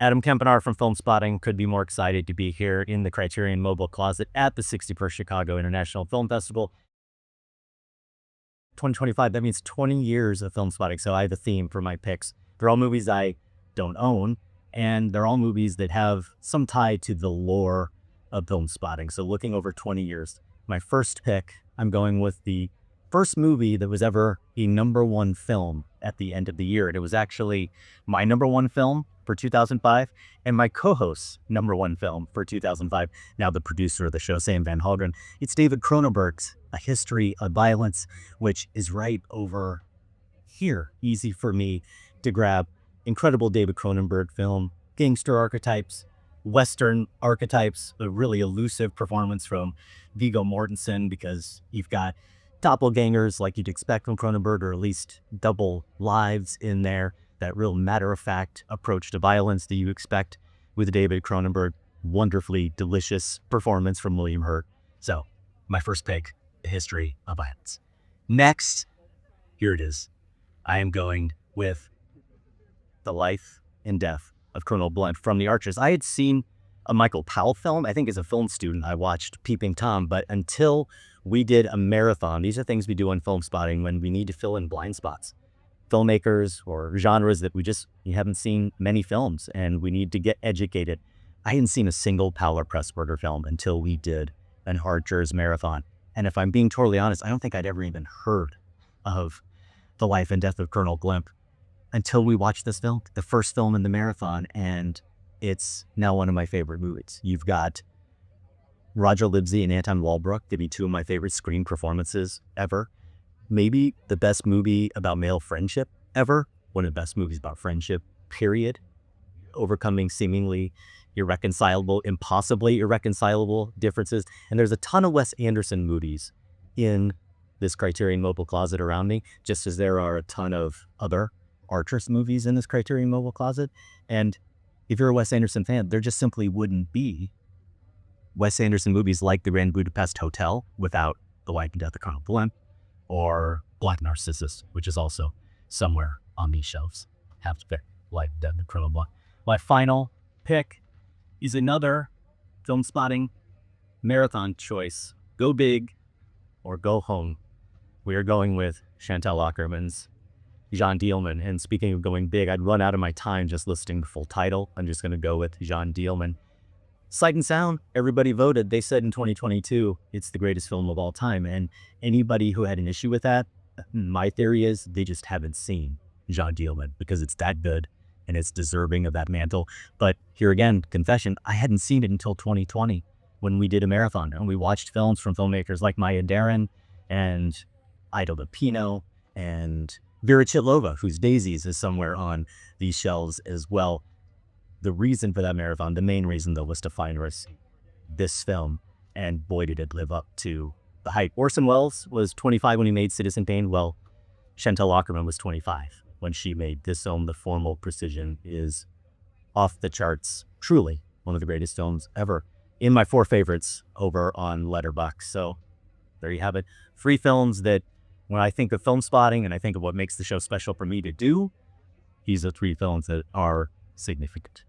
Adam Kempenaar from Filmspotting could be more excited to be here in the Criterion Mobile Closet at the 61st Chicago International Film Festival. 2025, that means 20 years of Filmspotting. So I have a theme for my picks. They're all movies I don't own, and they're all movies that have some tie to the lore of Filmspotting. So looking over 20 years, my first pick, I'm going with the first movie that was ever a #1 film at the end of the year. And it was actually my #1 film for 2005 and my co-host's #1 film for 2005. Now the producer of the show, Sam Van Halgren. It's David Cronenberg's A History of Violence, which is right over here. Easy for me to grab. Incredible David Cronenberg film, gangster archetypes, Western archetypes, a really elusive performance from Viggo Mortensen, because you've got doppelgangers like you'd expect from Cronenberg, or at least double lives in there. That real matter-of-fact approach to violence that you expect with David Cronenberg. Wonderfully delicious performance from William Hurt. So, my first pick, A History of Violence. Next, here it is. I am going with The Life and Death of Colonel Blunt from The Archers. I had seen a Michael Powell film. I think as a film student, I watched Peeping Tom, but until we did a marathon, these are things we do on Filmspotting when we need to fill in blind spots. Filmmakers or genres that you haven't seen many films, and we need to get educated. I hadn't seen a single Powell or Pressburger film until we did an Archers marathon. And if I'm being totally honest, I don't think I'd ever even heard of The Life and Death of Colonel Blimp until we watched this film, the first film in the marathon, and it's now one of my favorite movies. You've got Roger Libsey and Anton Walbrook give me two of my favorite screen performances ever. Maybe the best movie about male friendship ever. One of the best movies about friendship, period. Overcoming seemingly impossibly irreconcilable differences. And there's a ton of Wes Anderson movies in this Criterion Mobile Closet around me, just as there are a ton of other Archers movies in this Criterion Mobile Closet. And if you're a Wes Anderson fan, there just simply wouldn't be Wes Anderson movies like The Grand Budapest Hotel without The Life and Death of Colonel Blimp, or Black Narcissus, which is also somewhere on these shelves. Have to pick Life and Death of Colonel Blimp. My final pick is another Filmspotting marathon choice. Go big or go home. We are going with Chantal Akerman's Jeanne Dielman. And speaking of going big, I'd run out of my time just listing the full title. I'm just going to go with Jeanne Dielman. Sight and Sound, everybody voted. They said in 2022, it's the greatest film of all time. And anybody who had an issue with that, my theory is they just haven't seen Jeanne Dielman, because it's that good and it's deserving of that mantle. But here again, confession, I hadn't seen it until 2020 when we did a marathon and we watched films from filmmakers like Maya Deren and Ida Lupino and Vera Chilova, whose Daisies is somewhere on these shelves as well. The reason for that marathon, the main reason though, was to find this film, and boy did it live up to the hype. Orson Welles was 25 when he made Citizen Kane. Well, Chantal Akerman was 25 when she made this film. The formal precision is off the charts. Truly one of the greatest films ever. In my 4 favorites over on Letterboxd. So there you have it. 3 films that when I think of Filmspotting and I think of what makes the show special for me to do, these are 3 films that are significant.